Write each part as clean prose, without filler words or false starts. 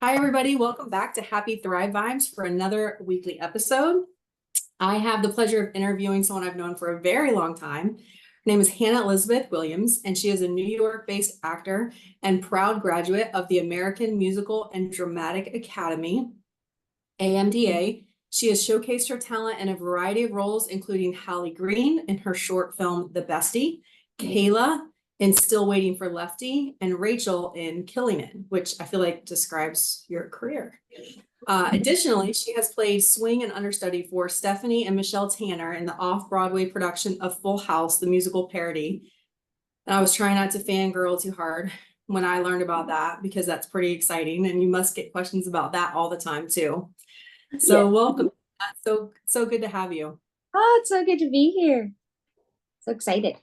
Hi, everybody. Welcome back to Happy Thrive Vibes for another weekly episode. I have the pleasure of interviewing someone I've known for a very long time. Her name is Hannah Elizabeth Williams, and she is a New York-based actor and proud graduate of the American Musical and Dramatic Academy, AMDA. She has showcased her talent in a variety of roles, including Hallie Green in her short film The Bestie, Kayla in Still Waiting for Lefty, and Rachel in Killing It, which I feel like describes your career. Additionally, she has played swing and understudy for Stephanie and Michelle Tanner in the off-Broadway production of Full House, the musical parody. And I was trying not to fangirl too hard when I learned about that because that's pretty exciting, and you must get questions about that all the time too. Yeah. So welcome. So good to have you. Oh, it's so good to be here. So excited.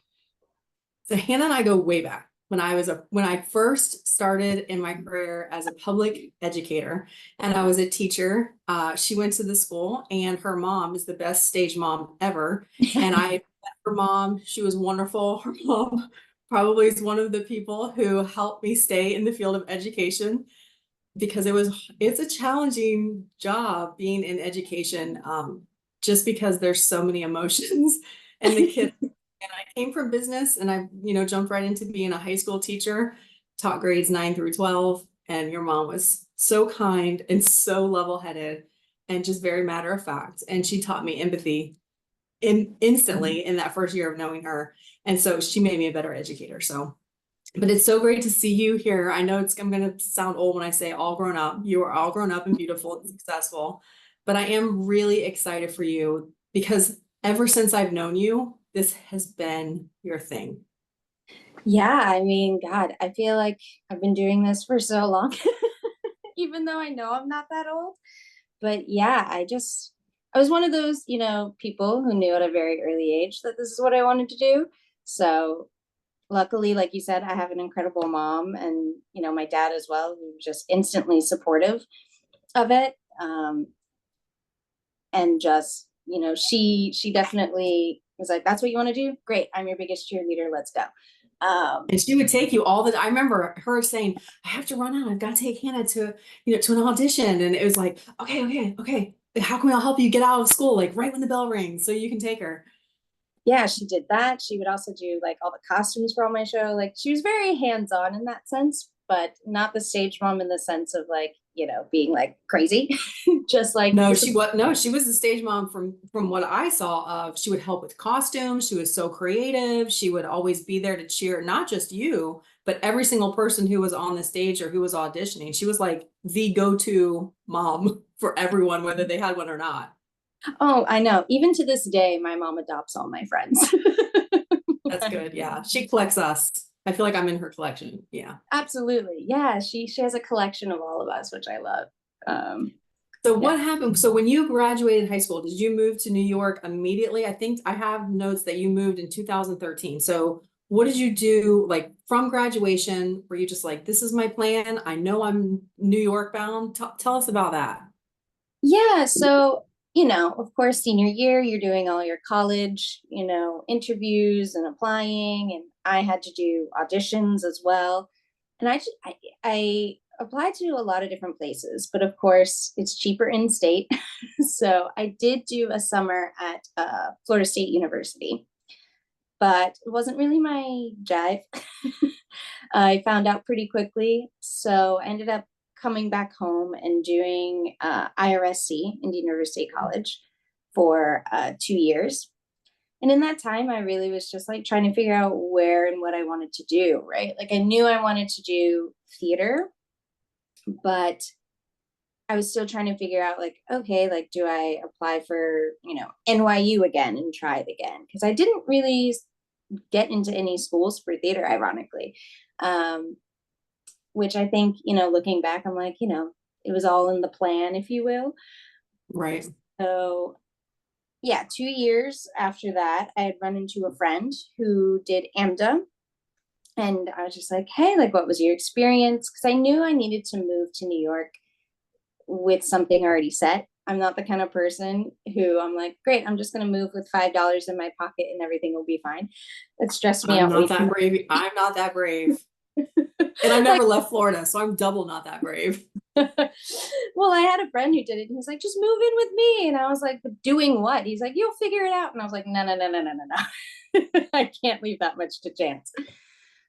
So Hannah and I go way back. When I first started in my career as a public educator and I was a teacher, she went to the school and her mom is the best stage mom ever. And I met her mom. She was wonderful. Her mom probably is one of the people who helped me stay in the field of education because it's a challenging job being in education, just because there's so many emotions and the kids. And I came from business and I, jumped right into being a high school teacher, taught grades 9 through 12. And your mom was so kind and so level-headed and just very matter of fact. And she taught me empathy instantly in that first year of knowing her. And so she made me a better educator. So, but it's so great to see you here. I know I'm going to sound old when I say all grown up. You are all grown up and beautiful and successful, but I am really excited for you because ever since I've known you, this has been your thing. Yeah, I mean, God, I feel like I've been doing this for so long, even though I know I'm not that old. But yeah, I was one of those, people who knew at a very early age that this is what I wanted to do. So luckily, like you said, I have an incredible mom and, my dad as well, who's just instantly supportive of it. And just, she definitely was like, that's what you want to do? Great. I'm your biggest cheerleader. Let's go. And she would take you all the, I remember her saying, I have to run out. I've got to take Hannah to an audition. And it was like, okay. How can we all help you get out of school? Like right when the bell rings so you can take her. Yeah, she did that. She would also do like all the costumes for all my show. Like she was very hands-on in that sense, but not the stage mom in the sense of like, being like crazy. Just like She was the stage mom from what I saw of. She would help with costumes. She was so creative. She would always be there to cheer not just you, but every single person who was on the stage or who was auditioning. She was like the go-to mom for everyone, whether they had one or not. oh, I know. Even to this day, my mom adopts all my friends. That's good. Yeah. She collects us. I feel like I'm in her collection. Yeah. Absolutely. Yeah, she has a collection of all of us, which I love. Um, So yeah. what happened? So when you graduated high school, did you move to New York immediately? I think I have notes that you moved in 2013. So what did you do like from graduation? Were you just like, this is my plan? I know I'm New York bound. Tell us about that. Yeah, so, of course, senior year, you're doing all your college, interviews and applying, and I had to do auditions as well. And I applied to a lot of different places, but of course, it's cheaper in state. So I did do a summer at Florida State University, but it wasn't really my jive. I found out pretty quickly. So I ended up coming back home and doing IRSC, Indian River State College, for 2 years. And in that time, I really was just like trying to figure out where and what I wanted to do, right? Like I knew I wanted to do theater, but I was still trying to figure out like, okay, like do I apply for, NYU again and try it again? Because I didn't really get into any schools for theater, ironically. Um, which I think, looking back, I'm like, it was all in the plan, if you will. Right. So, yeah, 2 years after that, I had run into a friend who did AMDA. And I was just like, hey, like, what was your experience? Because I knew I needed to move to New York with something already set. I'm not the kind of person who I'm like, great, I'm just going to move with $5 in my pocket and everything will be fine. It stressed me I'm out not way too that much. brave. I'm not that brave. And I've Like, never left Florida, so I'm double not that brave. Well, I had a friend who did it and he was like, just move in with me. And I was like, doing what? He's like, you'll figure it out. And I was like, no, no, no, no, no, no, no. I can't leave that much to chance.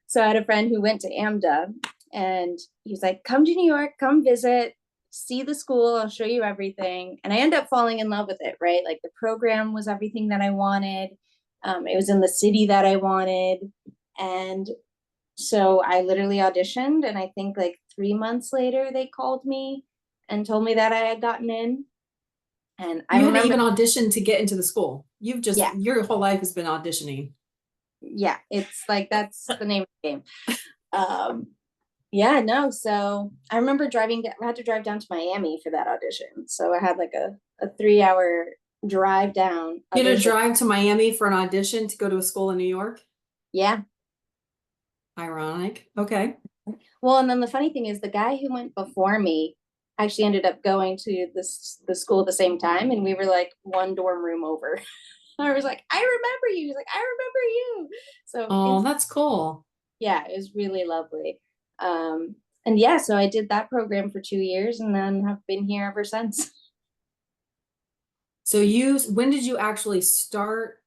So I had a friend who went to AMDA and he was like, come to New York, come visit, see the school, I'll show you everything. And I ended up falling in love with it, right? Like the program was everything that I wanted. It was in the city that I wanted. And so I literally auditioned, and I think like 3 months later, they called me and told me that I had gotten in. And I You hadn't remember, even auditioned to get into the school. You've just, yeah, your whole life has been auditioning. yeah, it's like that's the name of the game. Um, yeah, no. So I remember I had to drive down to Miami for that audition. So I had like a 3 hour drive down You had to audition. drive to Miami for an audition to go to a school in New York? Yeah. Ironic. Okay. Well, and then the funny thing is the guy who went before me actually ended up going to the school at the same time, and we were like one dorm room over. I was like, I remember you. He's like, I remember you. So Oh, it's that's cool. yeah, it was really lovely. And yeah, so I did that program for 2 years and then have been here ever since. So when did you actually start?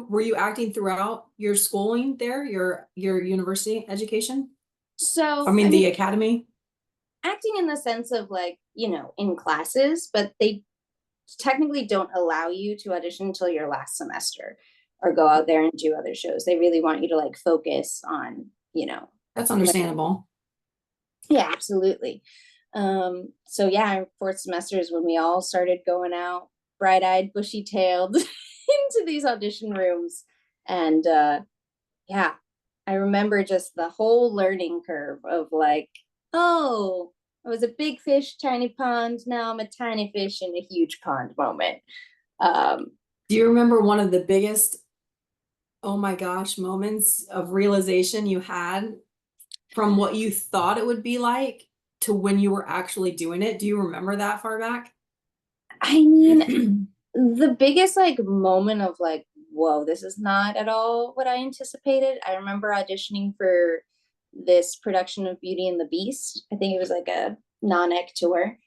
Were you acting throughout your schooling there, your university education? I So mean, I mean, the academy? acting in the sense of like, in classes, but they technically don't allow you to audition until your last semester or go out there and do other shows. They really want you to like focus on, That's understandable. yeah, absolutely. So yeah, fourth semester is when we all started going out, bright-eyed, bushy-tailed into these audition rooms. And yeah, I remember just the whole learning curve of like, oh, I was a big fish, tiny pond. Now I'm a tiny fish in a huge pond moment. Um, Do you remember one of the biggest, oh my gosh, moments of realization you had from what you thought it would be like to when you were actually doing it? Do you remember that far back? I mean, the biggest like moment of like, whoa, this is not at all what I anticipated. I remember auditioning for this production of Beauty and the Beast. I think it was like a non-ec tour.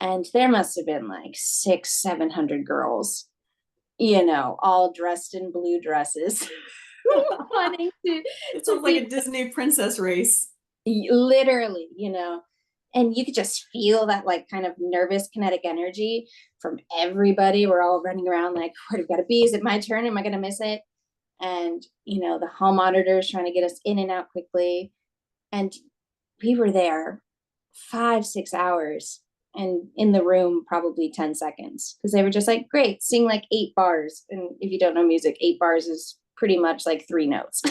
And there must have been like 700 girls, all dressed in blue dresses, wanting It to sounds like be a Disney princess race. literally, and you could just feel that like kind of nervous kinetic energy from everybody. We're all running around like, where do we gotta be? Is it my turn? Am I gonna miss it? And the hall monitors trying to get us in and out quickly. And we were there 5 6 hours and in the room probably 10 seconds because they were just like, great, sing like 8 bars. And if you don't know music, 8 bars is pretty much like 3 notes.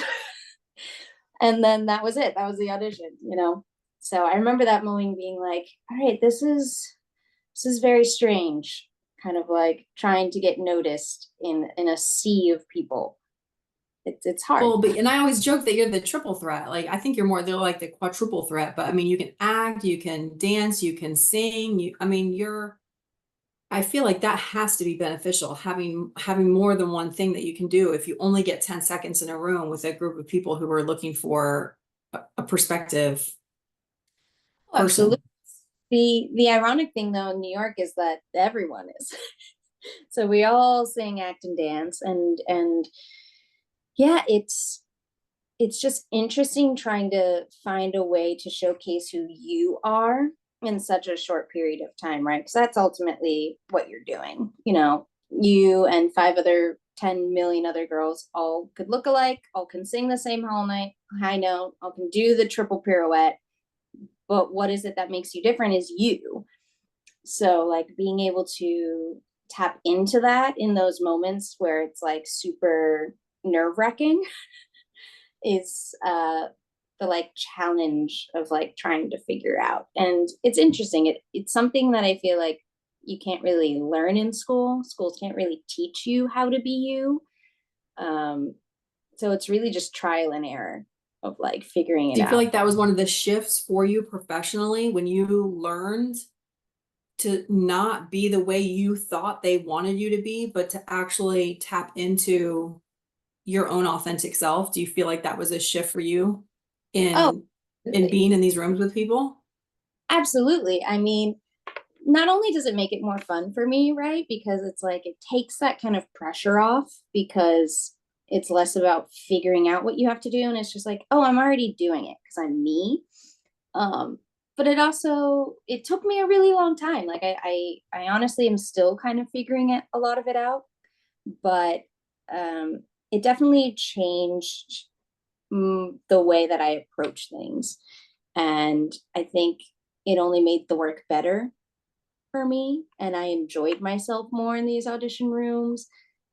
And then that was it. That was the audition. So I remember that moment being like, all right, this is very strange, kind of like trying to get noticed in a sea of people. It's hard. Well, but and I always joke that you're the triple threat. Like I think they're like the quadruple threat, but I mean you can act, you can dance, you can sing, I feel like that has to be beneficial, having more than one thing that you can do if you only get 10 seconds in a room with a group of people who are looking for a perspective Oh, absolutely. person. The ironic thing though in New York is that everyone is. So we all sing, act, and dance, and yeah, it's just interesting trying to find a way to showcase who you are in such a short period of time, right? Because that's ultimately what you're doing. You and 10 million other girls all could look alike, all can sing the same high note, all can do the triple pirouette. But what is it that makes you different is you. So, like, being able to tap into that in those moments where it's like super nerve wracking is the like challenge of like trying to figure out. And it's interesting. It's something that I feel like you can't really learn in school. Schools can't really teach you how to be you. Um, so it's really just trial and error of like figuring it Do you feel out. like that was one of the shifts for you professionally when you learned to not be the way you thought they wanted you to be, but to actually tap into your own authentic self? Do you feel like that was a shift for you Oh, in absolutely. being in these rooms with people? Absolutely. I mean, not only does it make it more fun for me, right? Because it's like it takes that kind of pressure off because it's less about figuring out what you have to do. And it's just like, oh, I'm already doing it because I'm me. Um, but it took me a really long time. Like I honestly am still kind of figuring a lot of it out, but it definitely changed the way that I approach things. And I think it only made the work better for me. And I enjoyed myself more in these audition rooms.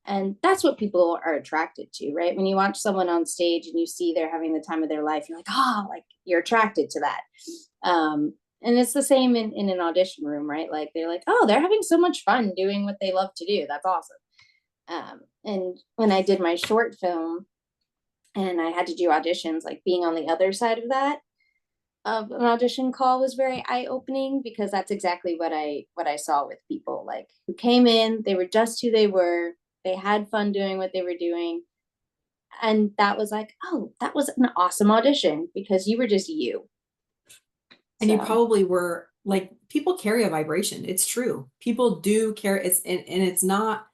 And that's what people are attracted to, right? When you watch someone on stage and you see they're having the time of their life, you're like, oh, like you're attracted to that. And it's the same in an audition room, right? Like they're like, oh, they're having so much fun doing what they love to do. That's awesome. And when I did my short film and I had to do auditions, like being on the other side of that, of an audition call was very eye-opening because that's exactly what I saw with people like who came in, they were just who they were, they had fun doing what they were doing, and that was like, oh, that was an awesome audition because you were just you. And you So probably were like, people carry a vibration. It's true. People do carry and it's not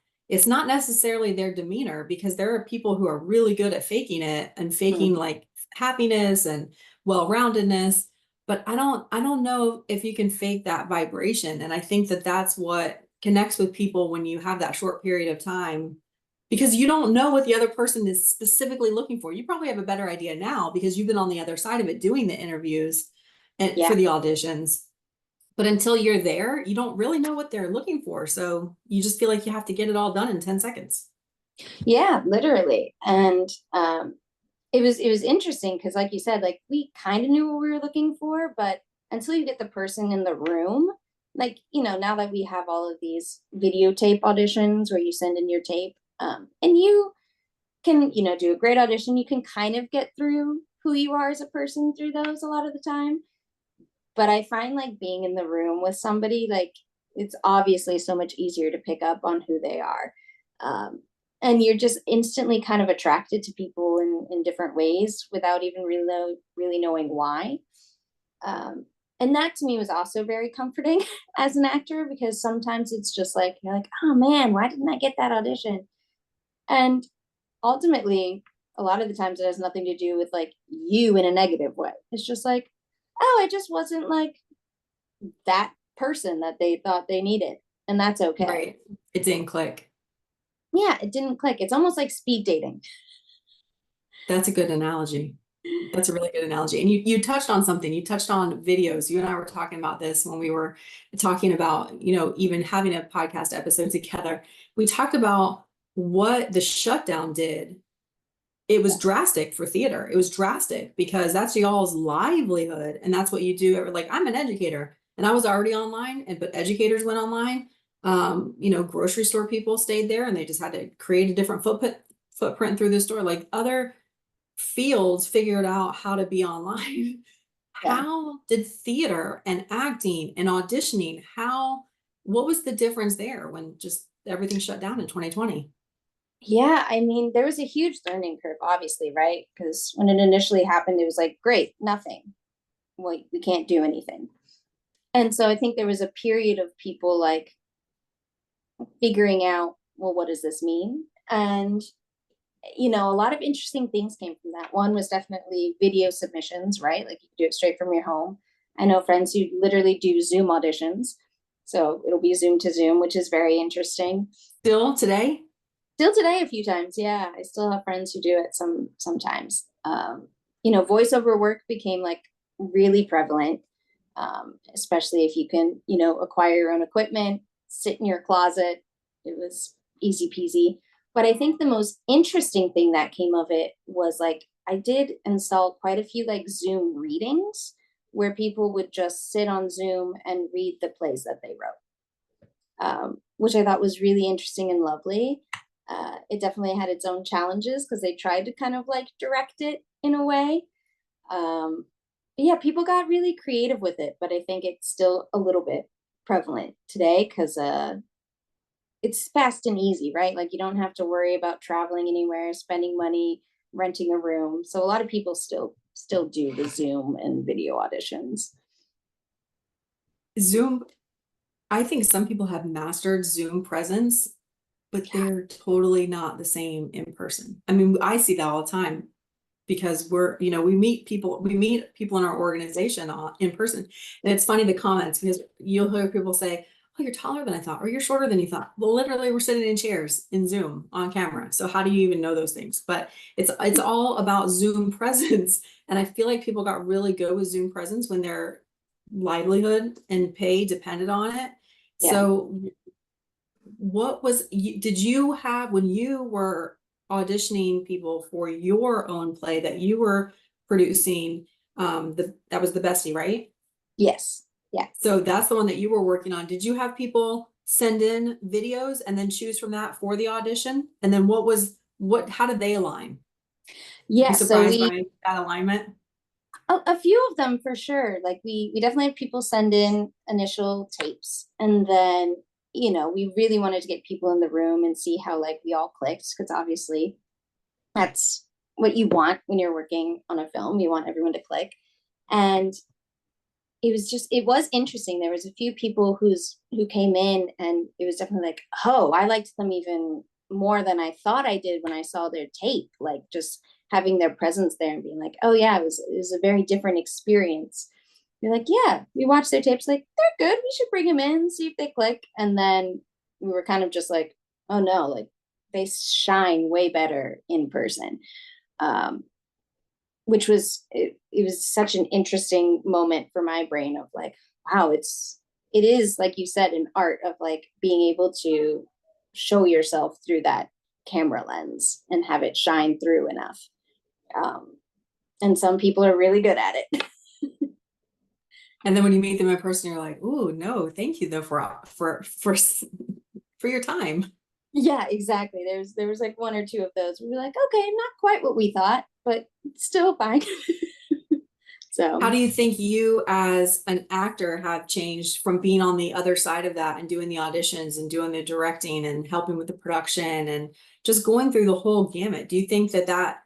necessarily their demeanor, because there are people who are really good at faking it and faking like happiness and well-roundedness. But I don't know if you can fake that vibration. And I think that that's what connects with people when you have that short period of time, because you don't know what the other person is specifically looking for. You probably have a better idea now because you've been on the other side of it doing the interviews and for yeah. the auditions. But until you're there, you don't really know what they're looking for. So you just feel like you have to get it all done in 10 seconds. Yeah, literally. And it was interesting because like you said, like we kind of knew what we were looking for, but until you get the person in the room, like, now that we have all of these videotape auditions where you send in your tape, and you can, do a great audition, you can kind of get through who you are as a person through those a lot of the time. But I find like being in the room with somebody, like it's obviously so much easier to pick up on who they are. Um, and you're just instantly kind of attracted to people in different ways without even really knowing why. Um, and that to me was also very comforting as an actor because sometimes it's just like, you're like, oh man, why didn't I get that audition? And ultimately, a lot of the times it has nothing to do with like you in a negative way. It's just like, oh, I just wasn't like that person that they thought they needed. And that's okay. Right. It didn't click. Yeah, it didn't click. It's almost like speed dating. That's a good analogy. That's a really good analogy. And you touched on something. You touched on videos. You and I were talking about this when we were talking about, even having a podcast episode together. We talked about what the shutdown did. It was Yeah. drastic for theater. It was drastic because that's y'all's livelihood. And that's what you do. Like, I'm an educator and I was already online, but educators went online. Grocery store people stayed there and they just had to create a different footprint through the store. Like, other fields figured out how to be online. Yeah. How did theater and acting and auditioning, what was the difference there when just everything shut down in 2020? Yeah. I mean, there was a huge learning curve, obviously, right? Because when it initially happened, it was like, great, nothing. Well, we can't do anything. And so I think there was a period of people like figuring out, well, what does this mean? And a lot of interesting things came from that. One was definitely video submissions, right? Like you can do it straight from your home. I know friends who literally do Zoom auditions. So it'll be Zoom to Zoom, which is very interesting. Still today? Still today, a few times. Yeah. I still have friends who do it sometimes. Voiceover work became like really prevalent, especially if you can, acquire your own equipment, sit in your closet. It was easy peasy. But I think the most interesting thing that came of it was like I did install quite a few like Zoom readings where people would just sit on Zoom and read the plays that they wrote, which I thought was really interesting and lovely. It definitely had its own challenges because they tried to kind of like direct it in a way. Yeah, people got really creative with it, but I think it's still a little bit prevalent today because it's fast and easy, right? Like you don't have to worry about traveling anywhere, spending money, renting a room. So a lot of people still do the Zoom and video auditions. Zoom, I think some people have mastered Zoom presence, but they're totally not the same in person. I mean, I see that all the time because we meet people in our organization in person. And it's funny, the comments, because you'll hear people say, oh, you're taller than I thought, or you're shorter than you thought. Well, literally we're sitting in chairs in Zoom on camera. So how do you even know those things? But it's all about Zoom presence. And I feel like people got really good with Zoom presence when their livelihood and pay depended on it. Yeah. So did you have, when you were auditioning people for your own play that you were producing, that was the Bestie, right? Yes. Yeah. So that's the one that you were working on. Did you have people send in videos and then choose from that for the audition? And then how did they align? Were you Yeah. So surprised by that alignment? a few of them for sure. Like we definitely have people send in initial tapes, and then we really wanted to get people in the room and see how like we all clicked, because obviously that's what you want when you're working on a film. You want everyone to click. And it was interesting. There was a few people who came in, and it was definitely like, oh, I liked them even more than I thought I did when I saw their tape. Like just having their presence there and being like, oh yeah, it was a very different experience. You're like, yeah, we watched their tapes, like they're good. We should bring them in, see if they click. And then we were kind of just like, oh no, like they shine way better in person. Um, which was it was such an interesting moment for my brain of like, wow, it is like you said, an art of like being able to show yourself through that camera lens and have it shine through enough. And some people are really good at it. And then when you meet them in person, you're like, "Ooh, no, thank you though for your time." Yeah, exactly. There was like one or two of those. We were like, okay, not quite what we thought, but still fine. How So do you think you as an actor have changed from being on the other side of that and doing the auditions and doing the directing and helping with the production and just going through the whole gamut? Do you think that that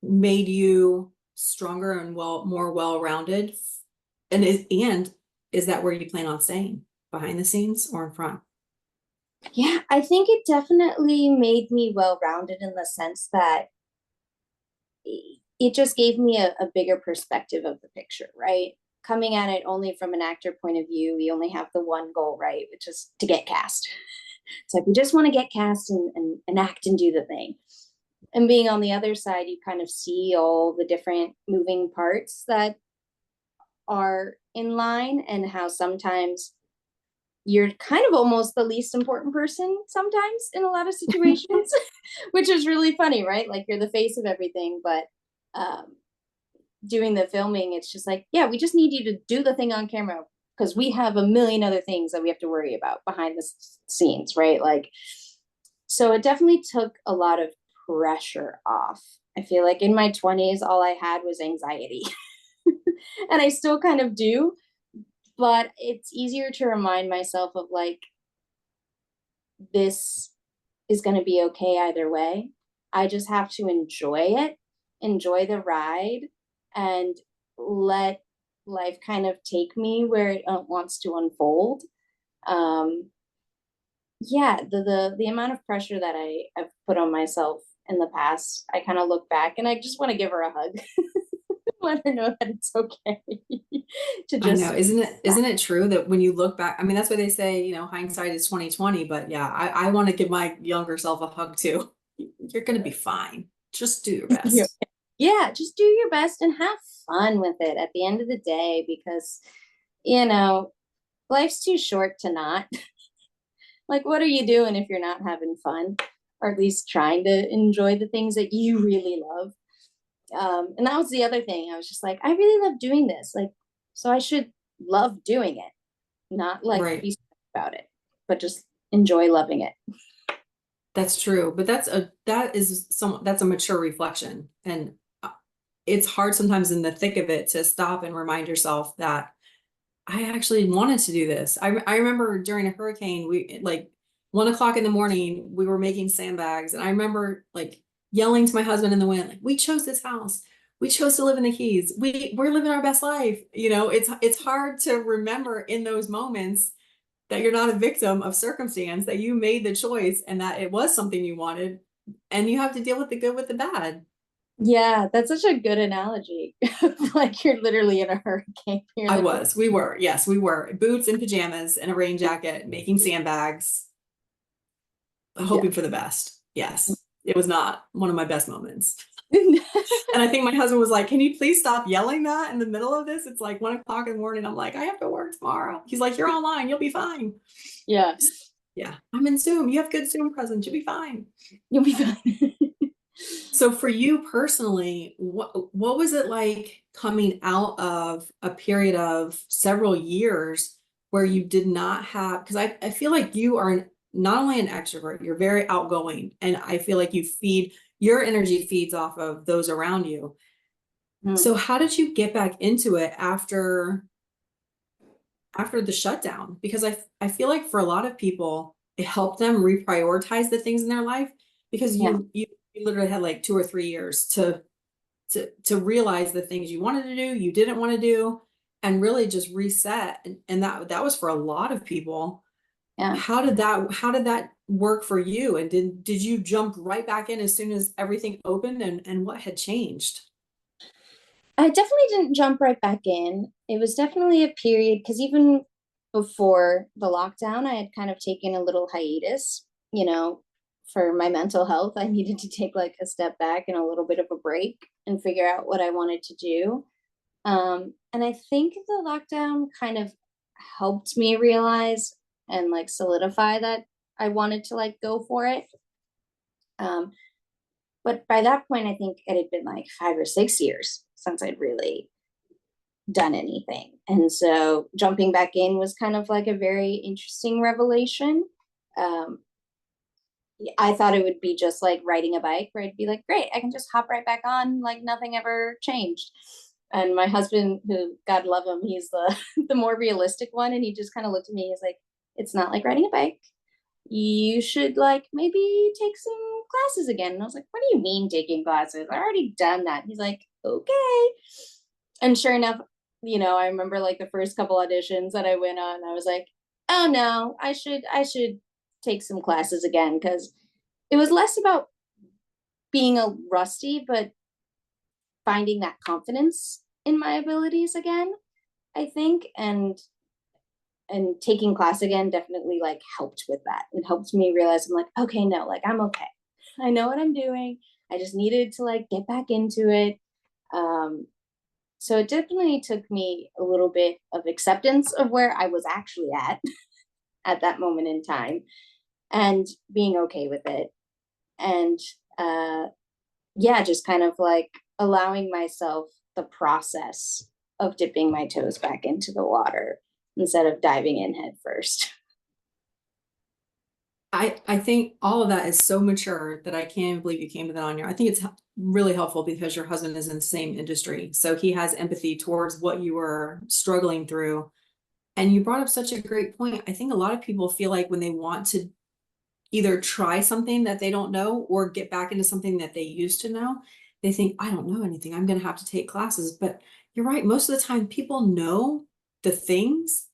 made you stronger and more well-rounded? And is that where you plan on staying, behind the scenes or in front? yeah, I think it definitely made me well rounded in the sense that it just gave me a bigger perspective of the picture, right? Coming at it only from an actor point of view, we only have the one goal, right? Which is to get cast. It's like we just want to get cast and act and do the thing. And being on the other side, you kind of see all the different moving parts that are in line, and how sometimes you're kind of almost the least important person sometimes in a lot of situations, which is really funny, right? Like you're the face of everything, but um, doing the filming, it's just like, yeah, we just need you to do the thing on camera because we have a million other things that we have to worry about behind the scenes, right? Like, so it definitely took a lot of pressure off. I feel like in my 20s, all I had was anxiety. And I still kind of do, but it's easier to remind myself of like, this is going to be okay either way. I just have to enjoy it, enjoy the ride, and let life kind of take me where it wants to unfold. Um, yeah, the amount of pressure that I've put on myself in the past, I kind of look back and I just want to give her a hug, let her know that it's okay to I know, just. isn't it true that when you look back, I mean, that's why they say, hindsight is 2020, but yeah, I want to give my younger self a hug too. You're gonna be fine. Just do your best. Yeah, just do your best and have fun with it at the end of the day, because you know life's too short to not. Like, what are you doing if you're not having fun, or at least trying to enjoy the things that you really love? And that was the other thing. I was just like, I really love doing this, like, so I should love doing it, not like Right. be sad about it, but just enjoy loving it. That's true. But that's a mature reflection. And it's hard sometimes in the thick of it to stop and remind yourself that I actually wanted to do this. I remember during a hurricane, we like 1 o'clock in the morning, we were making sandbags. And I remember like yelling to my husband in the wind, like, we chose this house. we chose to live in the Keys. We're living our best life. You know, it's hard to remember in those moments that you're not a victim of circumstance, that you made the choice and that it was something you wanted, and you have to deal with the good with the bad. Yeah, that's such a good analogy. Like you're literally in a hurricane. You're I literally, was, we were, yes, we were. Boots and pajamas and a rain jacket, making sandbags, yeah. hoping for the best. Yes, it was not one of my best moments. And I think my husband was like, can you please stop yelling that in the middle of this? It's like 1 o'clock in the morning. I'm like, I have to work tomorrow. He's like, you're online. You'll be fine. Yeah, Yeah, I'm in Zoom. You have good Zoom presence. You'll be fine. you'll be fine. So for you personally, what was it like coming out of a period of several years where you did not have, because I feel like you are not only an extrovert, you're very outgoing, and I feel like your energy feeds off of those around you. Hmm. So how did you get back into it after the shutdown? Because I feel like for a lot of people, it helped them reprioritize the things in their life, because Yeah, you literally had like 2 or 3 years to realize the things you wanted to do, you didn't want to do, and really just reset. And that was for a lot of people. yeah. How did that work for you? And did you jump right back in as soon as everything opened, and what had changed? I definitely didn't jump right back in. It was definitely a period because even before the lockdown, I had kind of taken a little hiatus, for my mental health. I needed to take like a step back and a little bit of a break and figure out what I wanted to do. And I think the lockdown kind of helped me realize and like solidify that I wanted to like go for it. Um, but by that point, I think it had been like 5 or 6 years since I'd really done anything. And so jumping back in was kind of like a very interesting revelation. Um, I thought it would be just like riding a bike where I'd be like, great, I can just hop right back on, like nothing ever changed. And my husband, who God love him, he's the the more realistic one, and he just kind of looked at me. He's like, "It's not like riding a bike. You should like maybe take some classes again." And I was like, "What do you mean taking classes? I already done that." He's like, "Okay." And sure enough, I remember like the first couple auditions that I went on, I was like, "Oh no, I should take some classes again," because it was less about being a rusty, but finding that confidence in my abilities again, I think. And taking class again definitely like helped with that. It helped me realize I'm like, okay, no, like I'm okay. I know what I'm doing. I just needed to like get back into it. Um, so it definitely took me a little bit of acceptance of where I was actually at that moment in time, and being okay with it. And uh yeah, just kind of like allowing myself the process of dipping my toes back into the water instead of diving in head first. I think all of that is so mature that I can't believe you came to that on your. I think it's really helpful because your husband is in the same industry, so he has empathy towards what you were struggling through. And you brought up such a great point. I think a lot of people feel like when they want to either try something that they don't know or get back into something that they used to know, they think, I don't know anything, I'm going to have to take classes. But you're right, most of the time people know the things,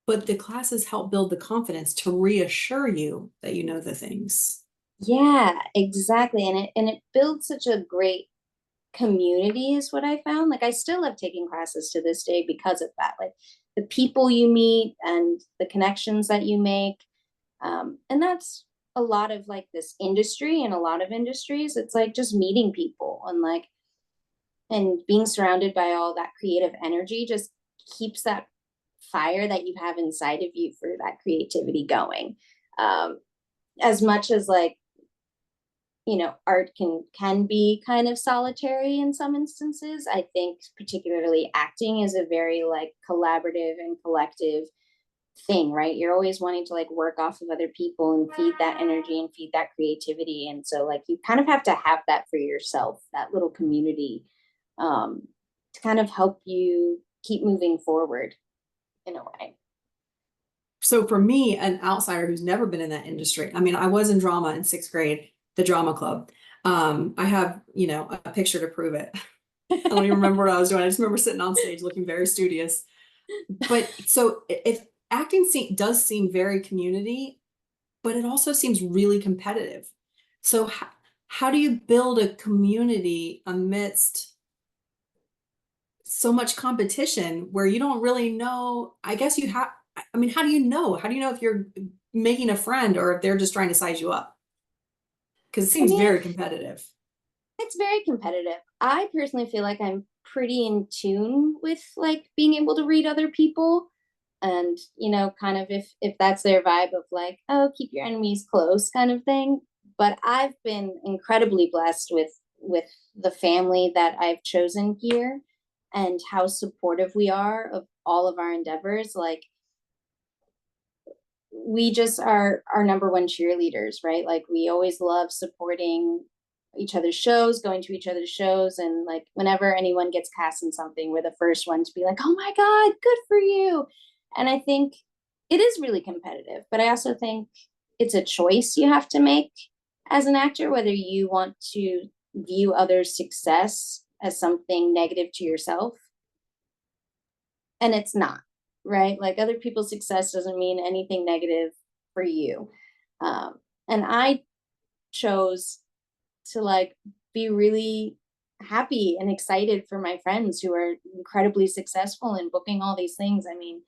but the classes help build the confidence to reassure you that you know the things. Yeah, exactly. And it builds such a great community is what I found. Like I still have taken classes to this day because of that. Like the people you meet and the connections that you make. And that's a lot of like this industry and a lot of industries. It's like just meeting people and being surrounded by all that creative energy just keeps that fire that you have inside of you for that creativity going. Um, as much as like art can be kind of solitary in some instances, I think particularly acting is a very like collaborative and collective thing, right? You're always wanting to like work off of other people and feed that energy and feed that creativity, and so like you kind of have to have that for yourself, that little community, um to kind of help you keep moving forward in a way. So for me, an outsider who's never been in that industry, I mean, I was in drama in 6th grade, the drama club. I have, a picture to prove it. I don't even remember what I was doing. I just remember sitting on stage looking very studious. But so if acting does seem very community, but it also seems really competitive. So how do you build a community amidst so much competition where you don't really know? I guess you have, I mean, how do you know? How do you know if you're making a friend or if they're just trying to size you up? Because it I seems mean, very competitive. it's very competitive. I personally feel like I'm pretty in tune with like being able to read other people, and kind of if that's their vibe of like, oh, keep your enemies close kind of thing. But I've been incredibly blessed with the family that I've chosen here and how supportive we are of all of our endeavors. Like, we just are our number one cheerleaders, right? Like, we always love supporting each other's shows, going to each other's shows, and like whenever anyone gets cast in something, we're the first one to be like, "Oh my god, good for you!" And I think it is really competitive, but I also think it's a choice you have to make as an actor, whether you want to view others' success as something negative to yourself, and it's not, right? Like, other people's success doesn't mean anything negative for you. And I chose to like be really happy and excited for my friends who are incredibly successful in booking all these things. I mean,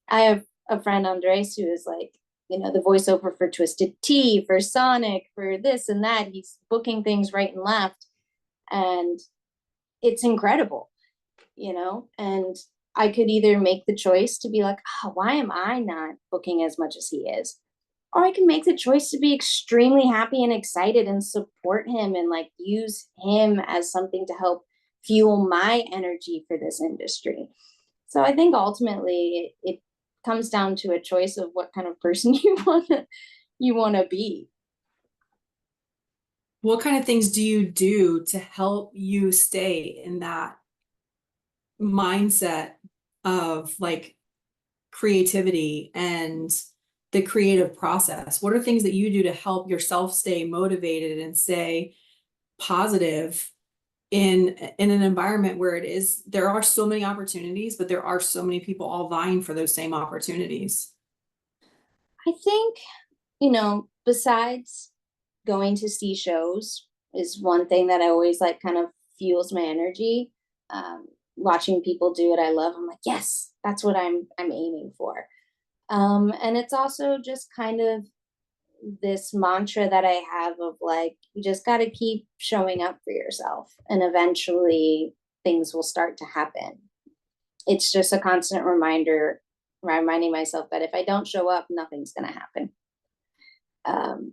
I have a friend, Andres, who is like, the voiceover for Twisted Tea, for Sonic, for this and that. He's booking things right and left. And it's incredible, and I could either make the choice to be like, oh, why am I not booking as much as he is? Or I can make the choice to be extremely happy and excited and support him and like use him as something to help fuel my energy for this industry. So I think ultimately it comes down to a choice of what kind of person you want to be. What kind of things do you do to help you stay in that mindset of like creativity and the creative process? What are things that you do to help yourself stay motivated and stay positive in an environment where there are so many opportunities, but there are so many people all vying for those same opportunities? I think, besides going to see shows is one thing that I always like kind of fuels my energy. Watching people do what I love, I'm like, yes, that's what I'm aiming for. And it's also just kind of this mantra that I have of like, you just got to keep showing up for yourself, and eventually things will start to happen. It's just a constant reminder, reminding myself that if I don't show up, nothing's going to happen. Um,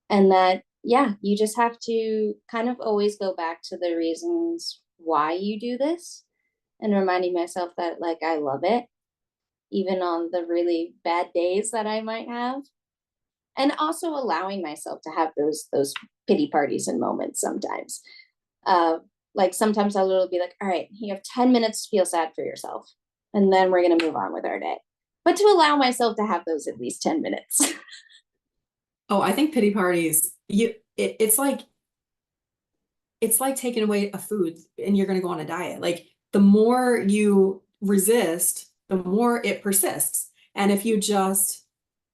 and that, yeah, you just have to kind of always go back to the reasons why you do this, and reminding myself that like I love it, even on the really bad days that I might have, and also allowing myself to have those pity parties and moments sometimes. uh like, sometimes I'll literally be like, all right, you have 10 minutes to feel sad for yourself, and then we're going to move on with our day, but to allow myself to have those at least 10 minutes. Oh, I think pity parties, it's like taking away a food and you're going to go on a diet. Like the more you resist, the more it persists. And if you just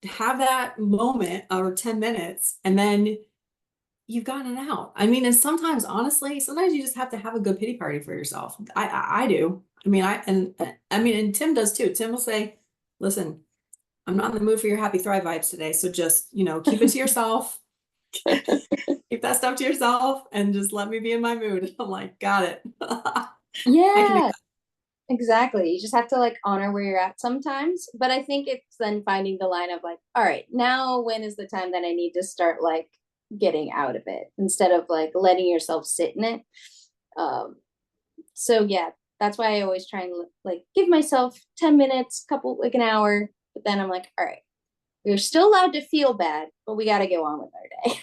have that moment or 10 minutes and then you've gotten it out. I mean, and sometimes, honestly, sometimes you just have to have a good pity party for yourself. I do. I mean, and Tim does too. Tim will say, listen, I'm not in the mood for your happy thrive vibes today. So just, keep it to yourself. Keep that stuff to yourself and just let me be in my mood. I'm like, got it. I can do Yeah, exactly. You just have to like honor where you're at sometimes. But I think it's then finding the line of like, all right, now when is the time that I need to start like getting out of it instead of like letting yourself sit in it. Um, so yeah, that's why I always try and like give myself 10 minutes, couple like an hour, but then I'm like, all right, we're still allowed to feel bad, but we got to go on with our day.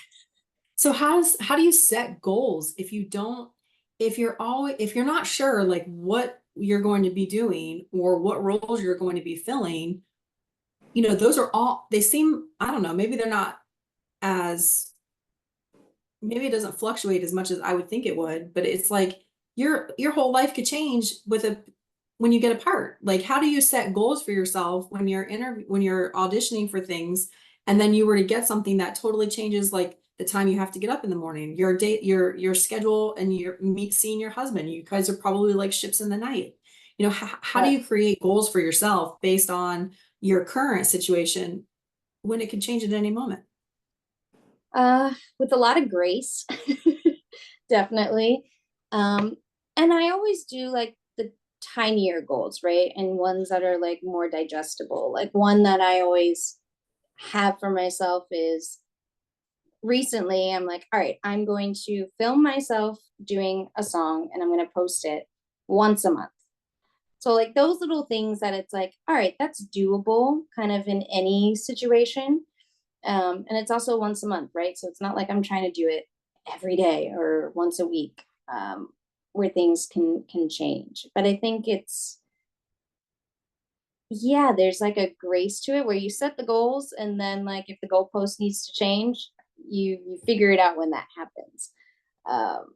So how do you set goals if you don't, if you're not sure like what you're going to be doing or what roles you're going to be filling, those are all, they seem, I don't know, maybe they're not as, maybe it doesn't fluctuate as much as I would think it would, but it's like your whole life could change when you get a part. Like, how do you set goals for yourself when when you're auditioning for things, and then you were to get something that totally changes, like the time you have to get up in the morning, your date, your schedule, and seeing your husband. You guys are probably like ships in the night. How do you create goals for yourself based on your current situation when it can change at any moment? With a lot of grace, definitely. Um, and I always do like the tinier goals, right? And ones that are like more digestible. Like one that I always have for myself is recently I'm like, all right, I'm going to film myself doing a song and I'm going to post it once a month. So like those little things that it's like, all right, that's doable kind of in any situation. And it's also once a month, right? So it's not like I'm trying to do it every day or once a week, where things can change. But I think it's, yeah, there's like a grace to it where you set the goals, and then like if the goalpost needs to change, you figure it out when that happens. Um,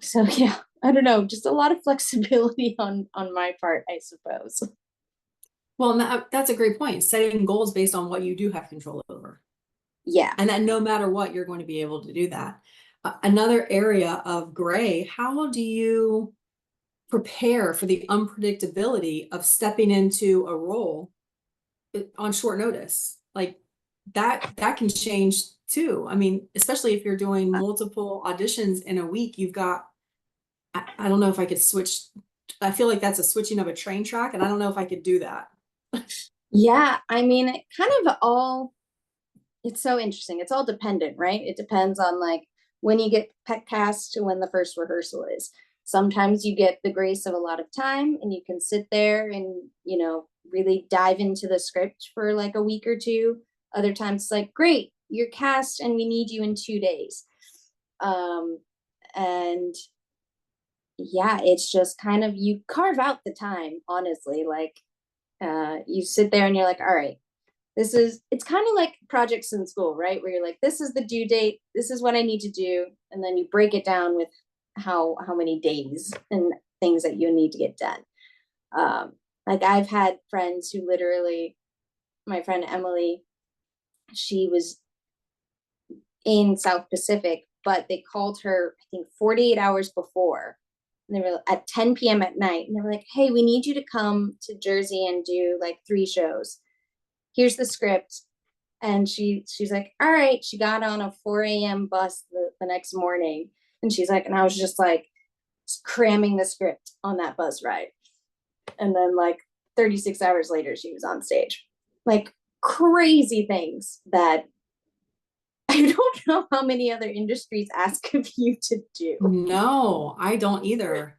so yeah, I don't know, just a lot of flexibility on my part, I suppose. Well, and that's a great point. Setting goals based on what you do have control over. Yeah. And that no matter what, you're going to be able to do that. Another area of gray, how do you prepare for the unpredictability of stepping into a role on short notice? Like that can change too. I mean, especially if you're doing multiple auditions in a week, you've got, I don't know if I could switch. I feel like that's a switching of a train track, and I don't know if I could do that. Yeah, I mean, it kind of all, it's so interesting. It's all dependent, right? It depends on like when you get cast to when the first rehearsal is. Sometimes you get the grace of a lot of time and you can sit there and, really dive into the script for like a week or two. Other times it's like, great, you're cast and we need you in 2 days. And yeah, it's just kind of, you carve out the time, honestly. Like, you sit there and you're like, all right, it's kind of like projects in school, right? Where you're like, this is the due date, this is what I need to do, and then you break it down with how many days and things that you need to get done. Like I've had friends who literally, my friend Emily, she was in South Pacific, but they called her, I think, 48 hours before. And they were at 10 p.m. at night. And they were like, hey, we need you to come to Jersey and do like 3 shows. Here's the script. And she's like, all right. She got on a 4 a.m. bus the next morning. And she's like, and I was just like cramming the script on that bus ride. And then like 36 hours later, she was on stage. Like crazy things that I don't know how many other industries ask of you to do. No, I don't either.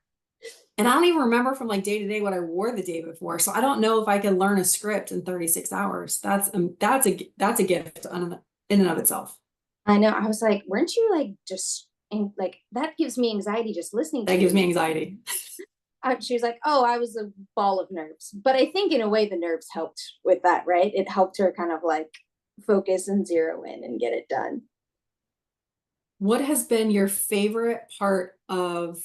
And I don't even remember from like day to day what I wore the day before. So I don't know if I could learn a script in 36 hours. That's a gift in and of itself. I know. I was like, weren't you like just and like that gives me anxiety just listening to That gives me you. anxiety. She was like, oh, I was a ball of nerves. But I think in a way the nerves helped with that, right? It helped her kind of like focus and zero in and get it done. What has been your favorite part of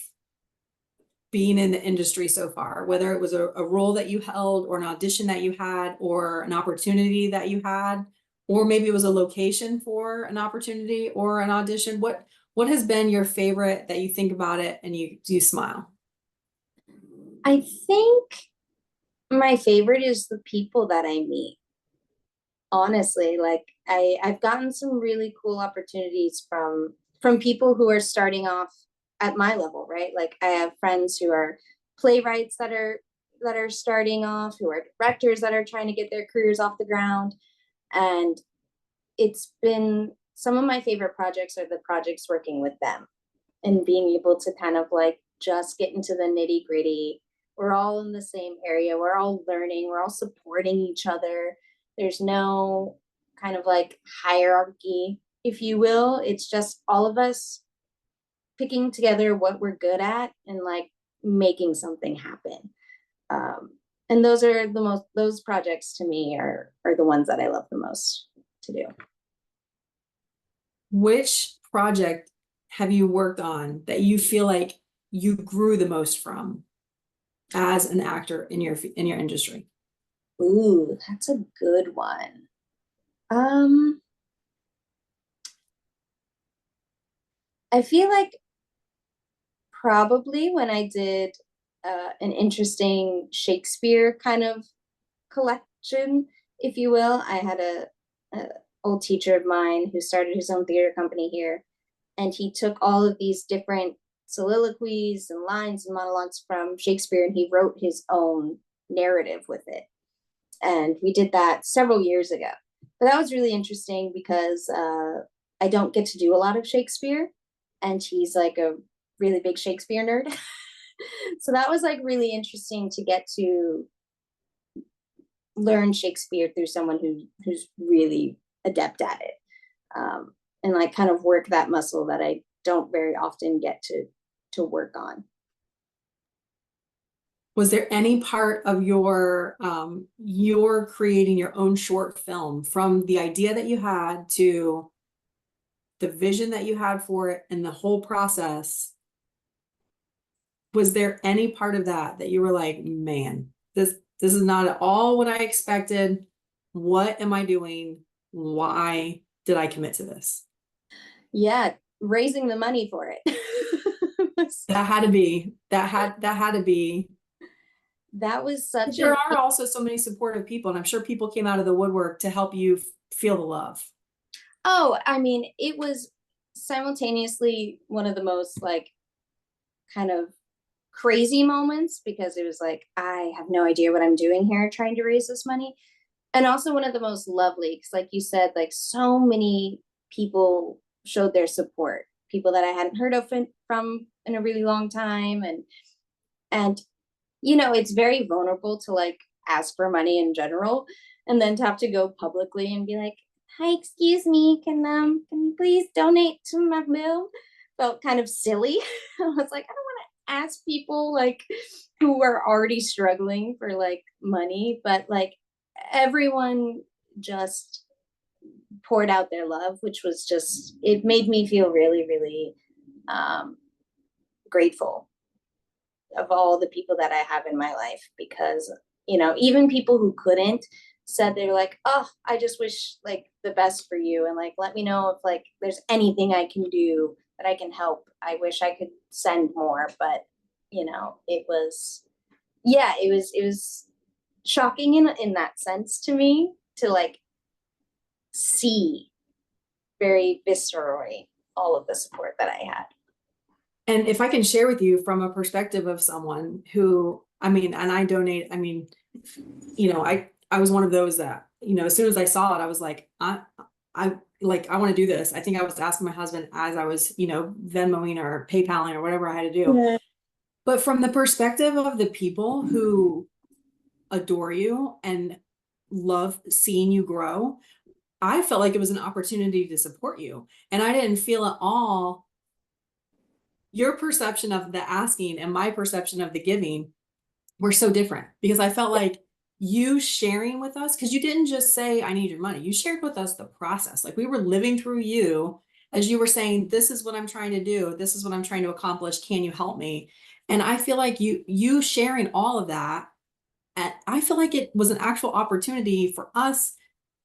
being in the industry so far, whether it was a role that you held or an audition that you had or an opportunity that you had, or maybe it was a location for an opportunity or an audition? What has been your favorite that you think about it and you smile? I think my favorite is the people that I meet. Honestly, like I've gotten some really cool opportunities from people who are starting off at my level, right? Like I have friends who are playwrights that are starting off, who are directors that are trying to get their careers off the ground. And it's been some of my favorite projects are the projects working with them and being able to kind of like just get into the nitty gritty. We're all in the same area. We're all learning. We're all supporting each other. There's no kind of like hierarchy, if you will. It's just all of us picking together what we're good at and like making something happen. Um, and those projects to me are the ones that I love the most to do. Which project have you worked on that you feel like you grew the most from as an actor in your industry? Ooh, that's a good one. Um, I feel like probably when I did an interesting Shakespeare kind of collection, if you will. I had a old teacher of mine who started his own theater company here, and he took all of these different soliloquies and lines and monologues from Shakespeare, and he wrote his own narrative with it. And we did that several years ago. But that was really interesting because I don't get to do a lot of Shakespeare, and he's like a really big Shakespeare nerd. So that was like really interesting to get to learn Shakespeare through someone who's really adept at it, and like kind of work that muscle that I don't very often get to work on. Was there any part of your creating your own short film, from the idea that you had to the vision that you had for it and the whole process? Was there any part of that that you were like, man, this is not at all what I expected. What am I doing? Why did I commit to this? Yeah, raising the money for it. That had to be, that had to be. That was such There a are also so many supportive people, and I'm sure people came out of the woodwork to help you feel the love. oh, I mean, it was simultaneously one of the most like kind of crazy moments because it was like I have no idea what I'm doing here trying to raise this money, and also one of the most lovely because like you said, like so many people showed their support, people that I hadn't heard of from in a really long time. And it's very vulnerable to like ask for money in general, and then to have to go publicly and be like, hi, excuse me, can you please donate to my film, felt kind of silly. I was like, I don't want to ask people like who are already struggling for like money, but like everyone just poured out their love, which was just, it made me feel really, really um, grateful of all the people that I have in my life, because even people who couldn't said they're like, oh, I just wish like the best for you, and like let me know if like there's anything I can do that I can help. I wish I could send more, but it was, yeah, it was shocking in that sense to me to like see very viscerally all of the support that I had. And if I can share with you from a perspective of someone who, I mean, and I donate, I mean, I was one of those that, as soon as I saw it, I was like, I like, I want to do this. I think I was asking my husband as I was, Venmoing or PayPaling or whatever I had to do. Yeah. But from the perspective of the people who adore you and love seeing you grow, I felt like it was an opportunity to support you. And I didn't feel at all your perception of the asking and my perception of the giving were so different, because I felt like you sharing with us, because you didn't just say, I need your money. You shared with us the process. Like we were living through you as you were saying, this is what I'm trying to do. This is what I'm trying to accomplish. Can you help me? And I feel like you sharing all of that, and I feel like it was an actual opportunity for us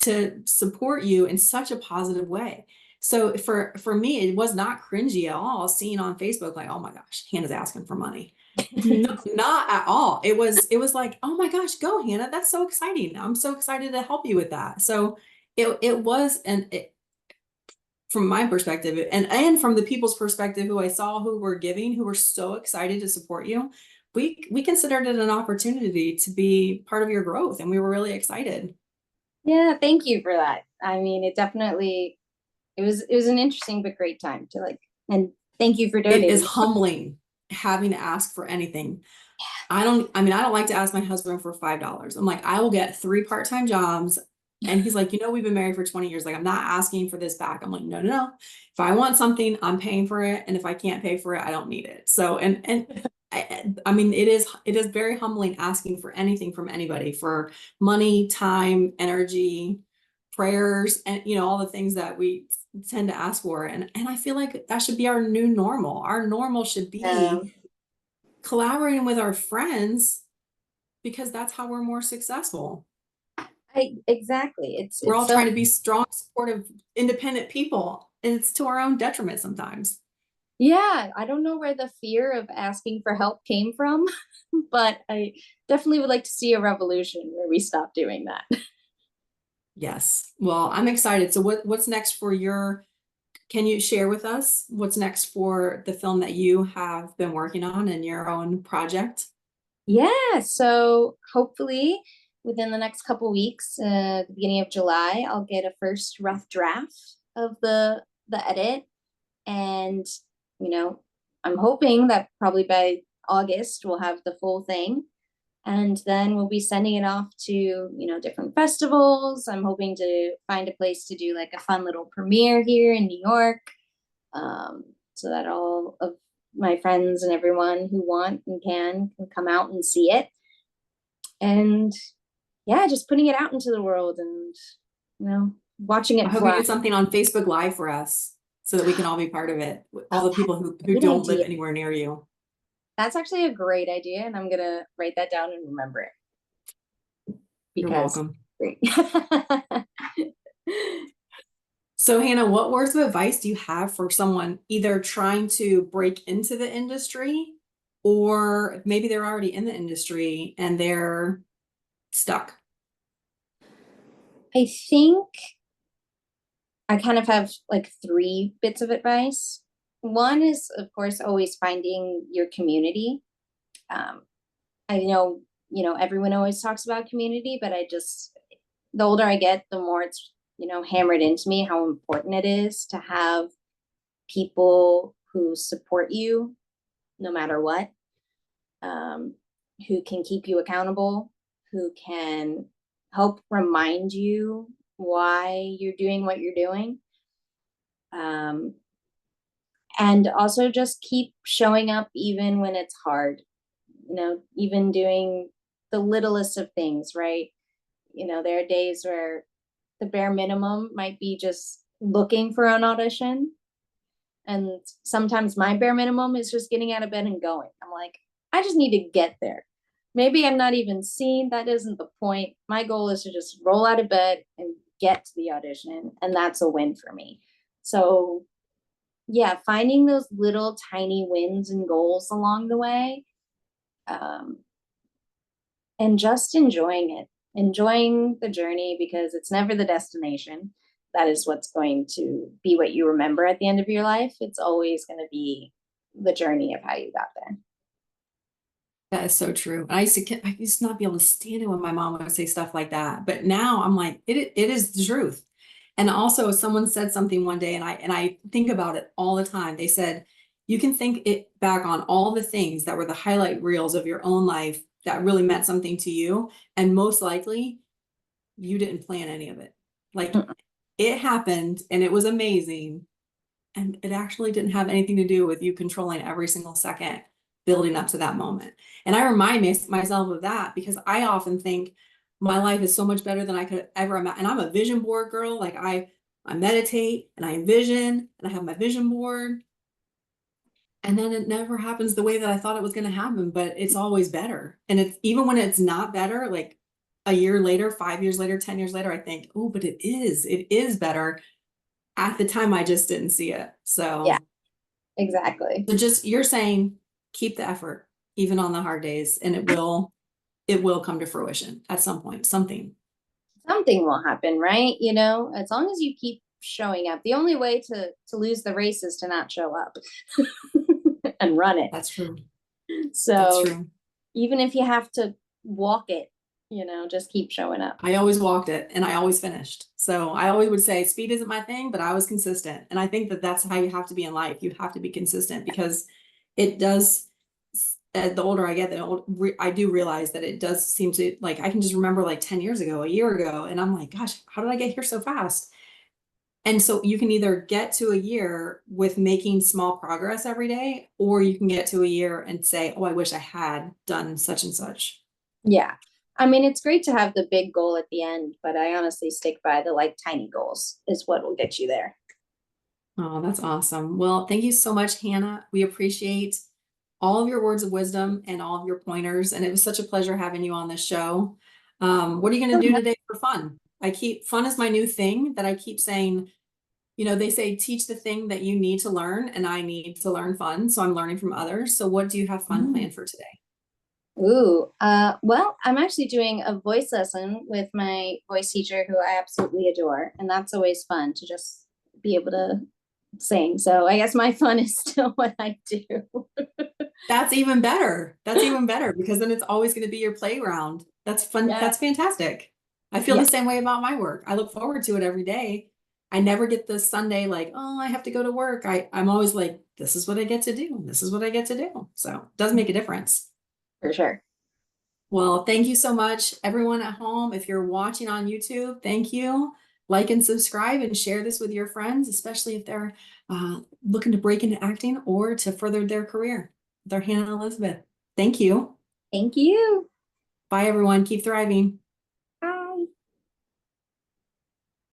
to support you in such a positive way. So for me, it was not cringy at all seeing on Facebook like, oh my gosh, Hannah's asking for money. No, not at all. It was like, oh my gosh, go Hannah. That's so exciting. I'm so excited to help you with that. So it was, and from my perspective and from the people's perspective who I saw who were giving, who were so excited to support you, we considered it an opportunity to be part of your growth, and we were really excited. Yeah, thank you for that. I mean, it was an interesting but great time to like, and thank you for It is donating. humbling having to ask for anything. I mean, I don't like to ask my husband for $5. I'm like, I will get 3 part-time jobs. And he's like, we've been married for 20 years. Like, I'm not asking for this back. I'm like, no, no, no. If I want something, I'm paying for it. And if I can't pay for it, I don't need it. So, and I mean, it is very humbling asking for anything from anybody, for money, time, energy, prayers, and, all the things that we tend to ask for. And I feel like that should be our new normal. Our normal should be collaborating with our friends because that's how we're more successful. Exactly. We're It's all so, trying to be strong, supportive, independent people, and it's to our own detriment sometimes. yeah, I don't know where the fear of asking for help came from, but I definitely would like to see a revolution where we stop doing that. Yes. Well, I'm excited. So what's next for your, can you share with us what's next for the film that you have been working on in your own project? Yeah, so hopefully within the next couple weeks, the beginning of July, I'll get a first rough draft of the edit, and you know, I'm hoping that probably by August we'll have the full thing, and then we'll be sending it off to, different festivals. I'm hoping to find a place to do like a fun little premiere here in New York, so that all of my friends and everyone who want and can come out and see it. And yeah, just putting it out into the world and, watching I it hope you fly. do something on Facebook Live for us so that we can all be part of it. All the people who Great don't live idea. anywhere near you. That's actually a great idea, and I'm gonna write that down and remember it You're because welcome. great. So Hannah, what words of advice do you have for someone either trying to break into the industry or maybe they're already in the industry and they're stuck? I think I kind of have like three bits of advice. One is, of course, always finding your community. Um, I know, everyone always talks about community, but the older I get, the more it's, hammered into me how important it is to have people who support you no matter what, um, who can keep you accountable, who can help remind you why you're doing what you're doing. Um, and also just keep showing up even when it's hard, even doing the littlest of things, right? There are days where the bare minimum might be just looking for an audition. And sometimes my bare minimum is just getting out of bed and going. I'm like, I just need to get there. Maybe I'm not even seen. That isn't the point. My goal is to just roll out of bed and get to the audition. And that's a win for me. So, yeah, finding those little tiny wins and goals along the way, um, and just enjoying it, enjoying the journey, because it's never the destination that is what's going to be what you remember at the end of your life. It's always going to be the journey of how you got there. That is so true. I used to not be able to stand it when my mom would say stuff like that. But now I'm like, it is the truth. And also someone said something one day and I think about it all the time. They said, you can think it back on all the things that were the highlight reels of your own life that really meant something to you. And most likely you didn't plan any of it. Like it happened and it was amazing. And it actually didn't have anything to do with you controlling every single second building up to that moment. And I remind myself of that because I often think my life is so much better than I could ever imagine. And I'm a vision board girl. Like I meditate and I envision and I have my vision board. And then it never happens the way that I thought it was going to happen, but it's always better. And it's even when it's not better, like a year later, 5 years later, 10 years later, I think, oh, but it is better. At the time, I just didn't see it. Yeah, So exactly. just you're saying keep the effort even on the hard days and it will come to fruition at some point, something. Something will happen, right? As long as you keep showing up. The only way to lose the race is to not show up and run it. That's true. That's So true. even if you have to walk it, just keep showing up. I always walked it and I always finished. So I always would say speed isn't my thing, but I was consistent. And I think that that's how you have to be in life. You have to be consistent because it does, the older I get, I do realize that it does seem to like, I can just remember like 10 years ago, a year ago, and I'm like, gosh, how did I get here so fast? And so you can either get to a year with making small progress every day, or you can get to a year and say, oh, I wish I had done such and such. Yeah. I mean, it's great to have the big goal at the end, but I honestly stick by the like tiny goals is what will get you there. Oh, that's awesome. Well, thank you so much, Hannah. We appreciate all of your words of wisdom and all of your pointers. And it was such a pleasure having you on this show. What are you going to do today for fun? Fun is my new thing that I keep saying. They say teach the thing that you need to learn, and I need to learn fun. So I'm learning from others. So what do you have fun planned for today? Ooh, well, I'm actually doing a voice lesson with my voice teacher who I absolutely adore. And that's always fun to just be able to sing. So I guess my fun is still what I do. That's even better. That's even better because then it's always going to be your playground. That's fun. Yeah. That's fantastic. I feel Yeah, the same way about my work. I look forward to it every day. I never get this Sunday like, oh, I have to go to work. I'm always like, this is what I get to do. This is what I get to do. So it does make a difference. for sure. Well, thank you so much, everyone at home. If you're watching on YouTube, thank you. Like and subscribe and share this with your friends, especially if they're looking to break into acting or to further their career. They're Hannah and Elizabeth. Thank you. Thank you. Bye, everyone. Keep thriving.